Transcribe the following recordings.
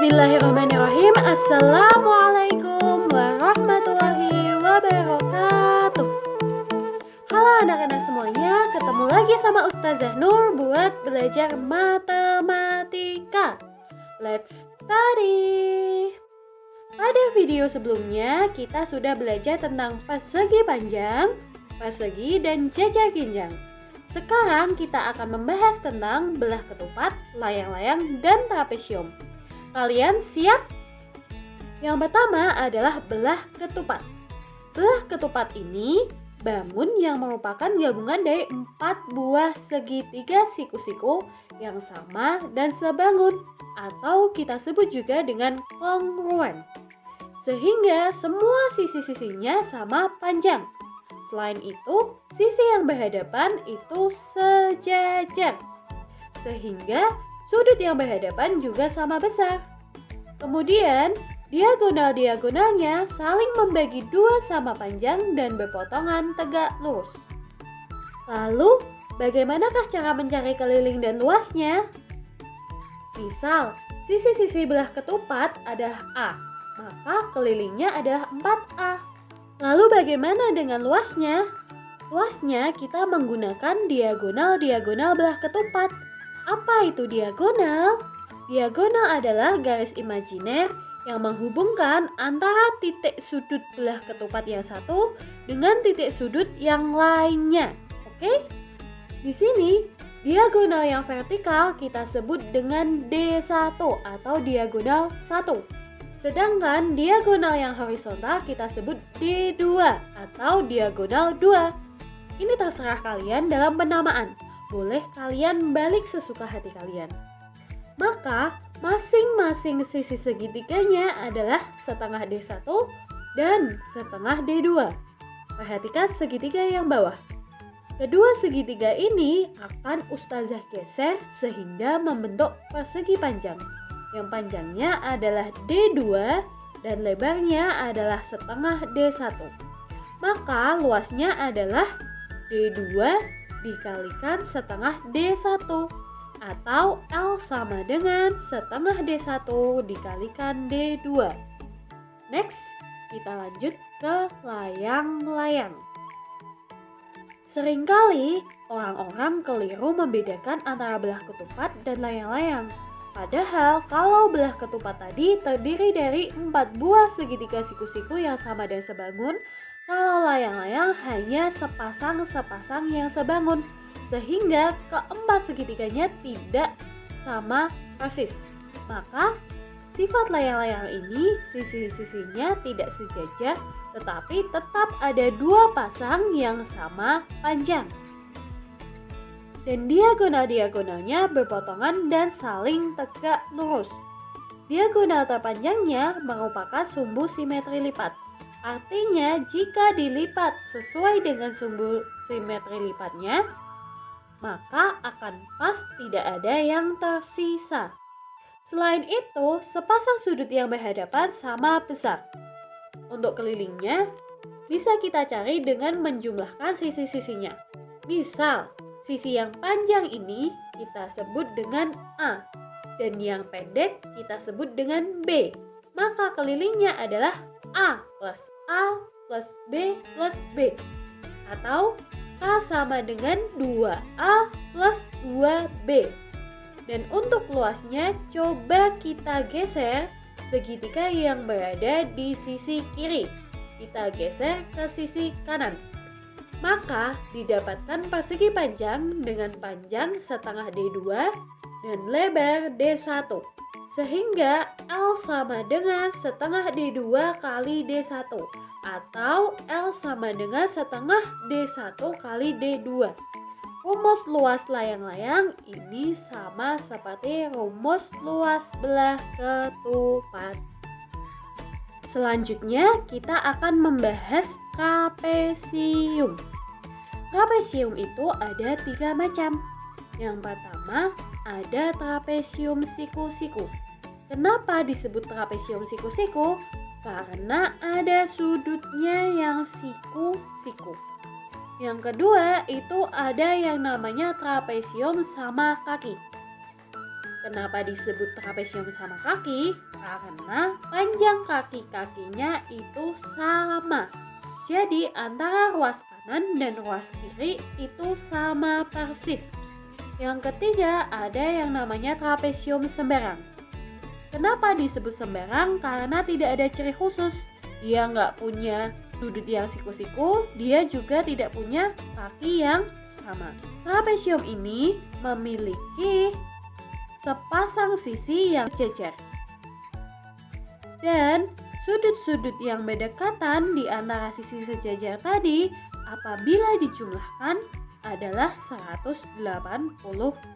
Bismillahirrahmanirrahim. Assalamualaikum warahmatullahi wabarakatuh. Halo anak-anak semuanya, ketemu lagi sama Ustazah Nur buat belajar matematika. Let's study. Pada video sebelumnya kita sudah belajar tentang persegi panjang, persegi dan jajar ginjang. Sekarang kita akan membahas tentang belah ketupat, layang-layang, dan trapesium. Kalian siap? Yang pertama adalah belah ketupat. Belah ketupat ini bangun yang merupakan gabungan dari 4 buah segitiga siku-siku yang sama dan sebangun, atau kita sebut juga dengan kongruen. Sehingga semua sisi-sisinya sama panjang. Selain itu, sisi yang berhadapan itu sejajar. Sehingga sudut yang berhadapan juga sama besar. Kemudian, diagonal-diagonalnya saling membagi dua sama panjang dan berpotongan tegak lurus. Lalu, bagaimanakah cara mencari keliling dan luasnya? Misal, sisi-sisi belah ketupat adalah A, maka kelilingnya adalah 4A. Lalu bagaimana dengan luasnya? Luasnya kita menggunakan diagonal-diagonal belah ketupat. Apa itu diagonal? Diagonal adalah garis imajiner yang menghubungkan antara titik sudut belah ketupat yang satu dengan titik sudut yang lainnya. Oke? Di sini, diagonal yang vertikal kita sebut dengan D1 atau diagonal 1. Sedangkan diagonal yang horizontal kita sebut D2 atau diagonal 2. Ini terserah kalian dalam penamaan. Boleh kalian balik sesuka hati kalian. Maka masing-masing sisi segitiganya adalah setengah D1 dan setengah D2. Perhatikan segitiga yang bawah. Kedua segitiga ini akan Ustazah geser sehingga membentuk persegi panjang. Yang panjangnya adalah D2 dan lebarnya adalah setengah D1. Maka luasnya adalah D2 dikalikan setengah D1 atau L sama dengan setengah D1 dikalikan D2. Next, kita lanjut ke layang-layang. Seringkali orang-orang keliru membedakan antara belah ketupat dan layang-layang. Padahal kalau belah ketupat tadi terdiri dari 4 buah segitiga siku-siku yang sama dan sebangun, kalau layang-layang hanya sepasang-sepasang yang sebangun, sehingga keempat segitiganya tidak sama persis. Maka sifat layang-layang ini sisi-sisinya tidak sejajar, tetapi tetap ada 2 pasang yang sama panjang. Dan diagonal-diagonalnya berpotongan dan saling tegak lurus. Diagonal terpanjangnya merupakan sumbu simetri lipat. Artinya jika dilipat sesuai dengan sumbu simetri lipatnya, maka akan pas tidak ada yang tersisa. Selain itu, sepasang sudut yang berhadapan sama besar. Untuk kelilingnya, bisa kita cari dengan menjumlahkan sisi-sisinya. Misal, sisi yang panjang ini kita sebut dengan A, dan yang pendek kita sebut dengan B. Maka kelilingnya adalah A plus B plus B. Atau K sama dengan 2A plus 2B. Dan untuk luasnya coba kita geser segitiga yang berada di sisi kiri. Kita geser ke sisi kanan. Maka didapatkan persegi panjang dengan panjang setengah D2 dan lebar D1. Sehingga L sama dengan setengah D2 kali D1 atau L sama dengan setengah D1 kali D2. Rumus luas layang-layang ini sama seperti rumus luas belah ketupat. Selanjutnya kita akan membahas trapesium. Trapesium itu ada 3 macam. Yang pertama ada trapesium siku-siku. Kenapa disebut trapesium siku-siku? Karena ada sudutnya yang siku-siku. Yang kedua itu ada yang namanya trapesium sama kaki. Kenapa disebut trapesium sama kaki? Karena panjang kaki-kakinya itu sama. Jadi antara ruas kanan dan ruas kiri itu sama persis. Yang ketiga ada yang namanya trapesium semberang. Kenapa disebut semberang? Karena tidak ada ciri khusus. Dia nggak punya sudut yang siku-siku, dia juga tidak punya kaki yang sama. Trapesium ini memiliki sepasang sisi yang sejajar. Dan sudut-sudut yang berdekatan di antara sisi sejajar tadi apabila dijumlahkan adalah 180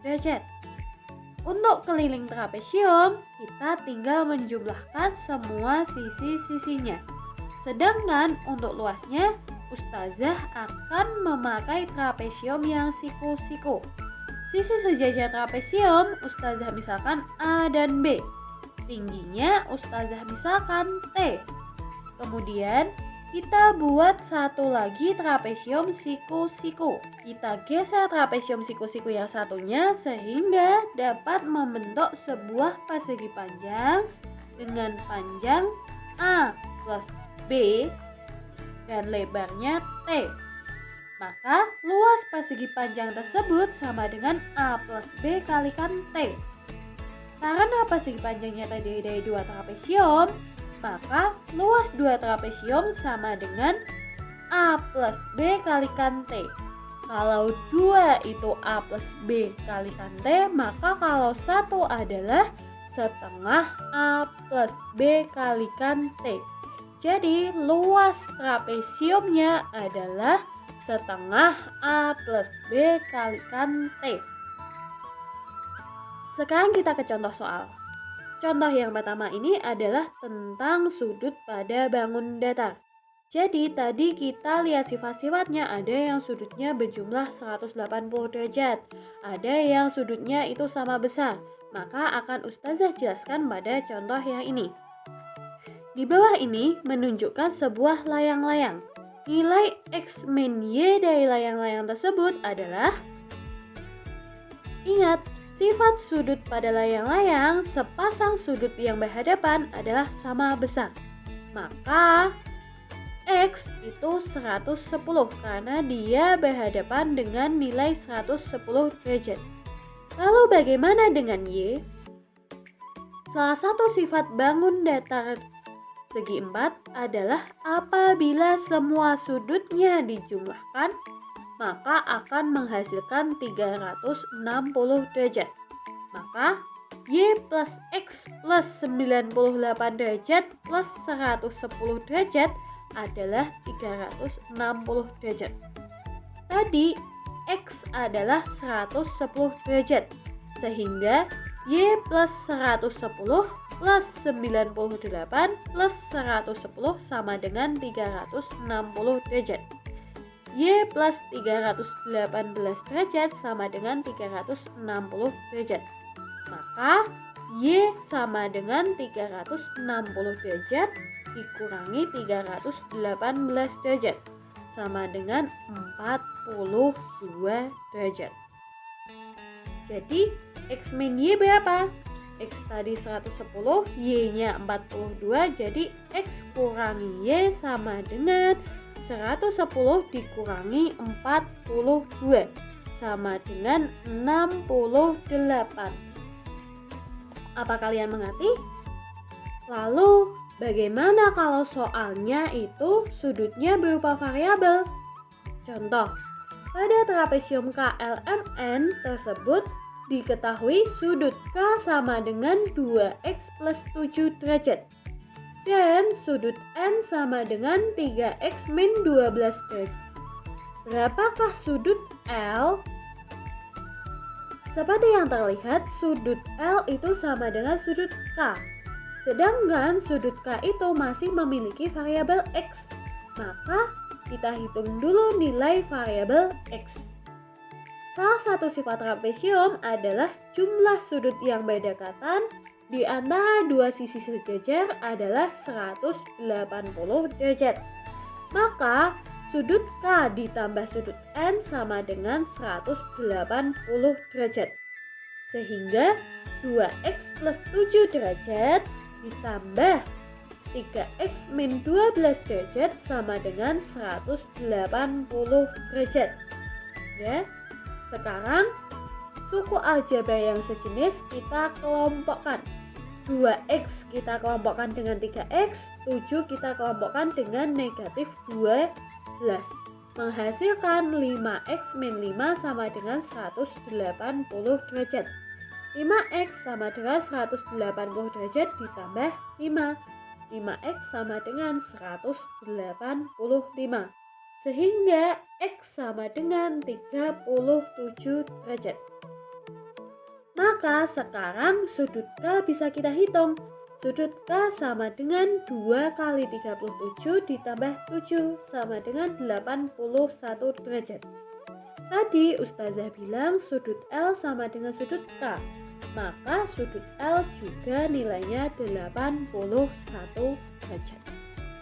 derajat. Untuk keliling trapesium, kita tinggal menjumlahkan semua sisi-sisinya. Sedangkan untuk luasnya, Ustazah akan memakai trapesium yang siku-siku. Sisi sejajar trapesium, Ustazah misalkan A dan B. Tingginya Ustazah misalkan T. Kemudian kita buat satu lagi trapesium siku-siku. Kita geser trapesium siku-siku yang satunya sehingga dapat membentuk sebuah persegi panjang dengan panjang A plus B dan lebarnya T. Maka luas persegi panjang tersebut sama dengan A plus B kalikan T. Karena persegi panjangnya terdiri dari dua trapesium, maka luas dua trapesium sama dengan A plus B kalikan T. Kalau 2 itu A plus B kalikan T, maka kalau 1 adalah setengah A plus B kalikan T. Jadi luas trapesiumnya adalah setengah A plus B kalikan T. Sekarang kita ke contoh soal. Contoh yang pertama ini adalah tentang sudut pada bangun datar. Jadi tadi kita lihat sifat-sifatnya, ada yang sudutnya berjumlah 180 derajat, ada yang sudutnya itu sama besar. Maka akan Ustazah jelaskan pada contoh yang ini. Di bawah ini menunjukkan sebuah layang-layang. Nilai X min Y dari layang-layang tersebut adalah, ingat, sifat sudut pada layang-layang sepasang sudut yang berhadapan adalah sama besar. Maka X itu 110 karena dia berhadapan dengan nilai 110 derajat. Lalu bagaimana dengan Y? Salah satu sifat bangun datar segi 4 adalah apabila semua sudutnya dijumlahkan, maka akan menghasilkan 360 derajat. Maka Y plus X plus 98 derajat plus 110 derajat adalah 360 derajat. Tadi X adalah 110 derajat, sehingga Y plus 110 plus 98 plus 110 sama dengan 360 derajat. Y plus 318 derajat sama dengan 360 derajat. Maka Y sama dengan 360 derajat dikurangi 318 derajat sama dengan 42 derajat. Jadi X min Y berapa? X tadi 110, Y-nya 42, jadi X kurangi Y sama dengan 110 dikurangi 42 sama dengan 68. Apa kalian mengerti? Lalu bagaimana kalau soalnya itu sudutnya berupa variabel? Contoh, pada trapesium KLMN tersebut diketahui sudut K sama dengan 2X plus 7 derajat. Dan sudut N sama dengan 3X min 12 derajat. Berapakah sudut L? Seperti yang terlihat, sudut L itu sama dengan sudut K. Sedangkan sudut K itu masih memiliki variabel X. Maka kita hitung dulu nilai variabel X. Salah satu sifat trapesium adalah jumlah sudut yang berdekatan di antara dua sisi sejajar adalah 180 derajat. Maka sudut K ditambah sudut N sama dengan 180 derajat. Sehingga 2x plus 7 derajat ditambah 3x min 12 derajat sama dengan 180 derajat. Ya. Sekarang suku aljabar yang sejenis kita kelompokkan. 2x kita kelompokkan dengan 3x, 7 kita kelompokkan dengan negatif 12. Menghasilkan 5x min 5 sama dengan 180 derajat. 5x sama dengan 180 derajat ditambah 5. 5x sama dengan 185. Sehingga x sama dengan 37 derajat. Maka sekarang sudut K bisa kita hitung. Sudut K sama dengan 2 kali 37 ditambah 7 sama dengan 81 derajat. Tadi Ustazah bilang sudut L sama dengan sudut K. Maka sudut L juga nilainya 81 derajat.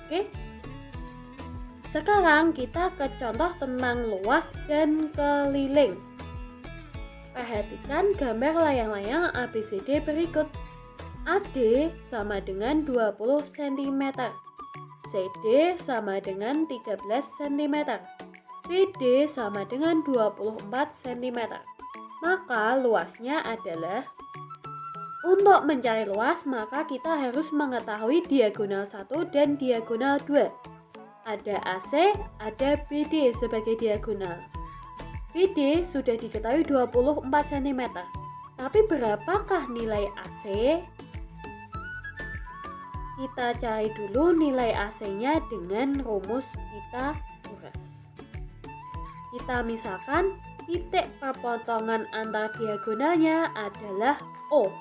Oke? Sekarang kita ke contoh tentang luas dan keliling. Perhatikan gambar layang-layang ABCD berikut. AD sama dengan 20 cm. CD sama dengan 13 cm. BD sama dengan 24 cm. Maka luasnya adalah, untuk mencari luas maka kita harus mengetahui diagonal 1 dan diagonal 2. Ada AC, ada BD sebagai diagonal. BD sudah diketahui 24 cm. Tapi berapakah nilai AC? Kita cari dulu nilai AC-nya dengan rumus kita uras. Kita misalkan titik perpotongan antar diagonalnya adalah O.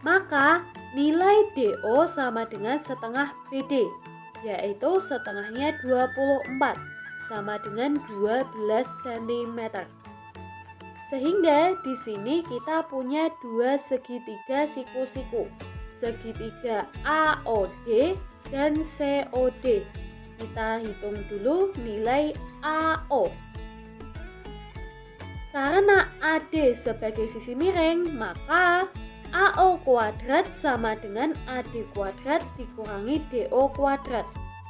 Maka nilai DO sama dengan setengah BD, yaitu setengahnya 24 sama dengan 12 cm. Sehingga di sini kita punya dua segitiga siku-siku, segitiga AOD dan COD. Kita hitung dulu nilai AO. Karena AD sebagai sisi miring, maka AO kuadrat sama dengan AD kuadrat dikurangi DO kuadrat,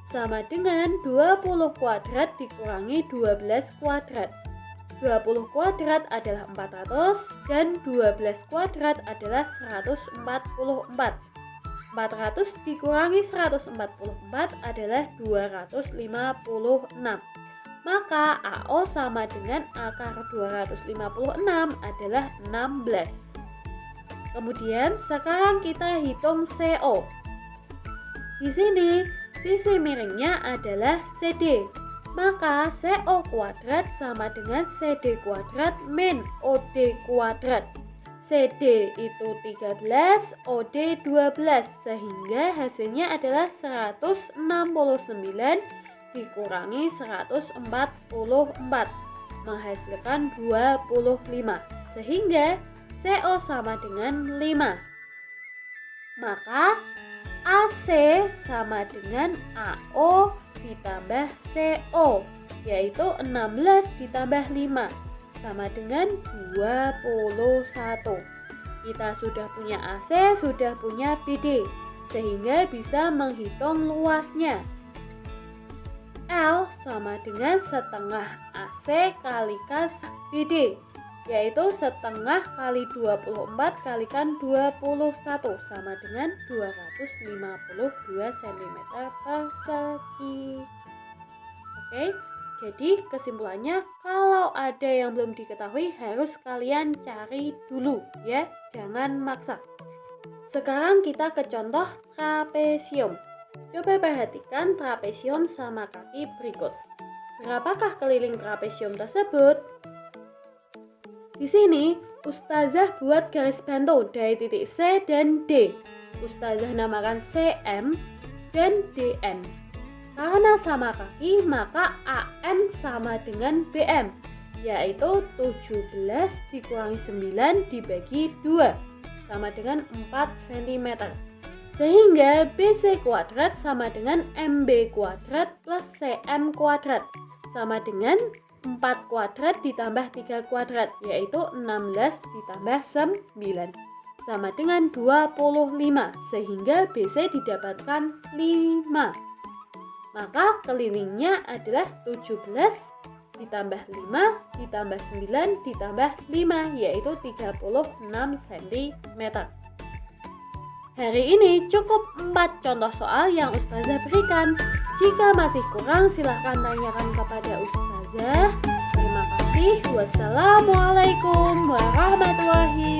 sama dengan 20 kuadrat dikurangi 12 kuadrat. 20 kuadrat adalah 400 dan 12 kuadrat adalah 144. 400 dikurangi 144 adalah 256. Maka AO sama dengan akar 256 adalah 16. Kemudian sekarang kita hitung CO. Di sini sisi miringnya adalah CD. Maka CO kuadrat sama dengan CD kuadrat min OD kuadrat. CD itu 13, OD 12, sehingga hasilnya adalah 169 dikurangi 144, menghasilkan 25. Sehingga CO sama dengan 5. Maka AC sama dengan AO ditambah CO, yaitu 16 ditambah 5 sama dengan 21. Kita sudah punya AC, sudah punya BD, sehingga bisa menghitung luasnya. L sama dengan setengah AC kalikan BD, yaitu setengah kali 24 kalikan 21 sama dengan 252 cm persegi. Oke, jadi kesimpulannya kalau ada yang belum diketahui harus kalian cari dulu ya, jangan maksa. Sekarang kita ke contoh trapesium. Coba perhatikan trapesium sama kaki berikut. Berapakah keliling trapesium tersebut? Di sini, Ustazah buat garis bantu dari titik C dan D. Ustazah namakan CM dan DN. Karena sama kaki, maka AN sama dengan BM, yaitu 17 dikurangi 9 dibagi 2, sama dengan 4 cm. Sehingga BC kuadrat sama dengan MB kuadrat plus CM kuadrat, sama dengan 4 kuadrat ditambah 3 kuadrat, yaitu 16 ditambah 9 sama dengan 25, sehingga BC didapatkan 5. Maka kelilingnya adalah 17 ditambah 5 ditambah 9 ditambah 5, yaitu 36 cm. Hari ini cukup 4 contoh soal yang Ustazah berikan. Jika masih kurang, silahkan tanyakan kepada Ustazah. Terima kasih. Wassalamualaikum warahmatullahi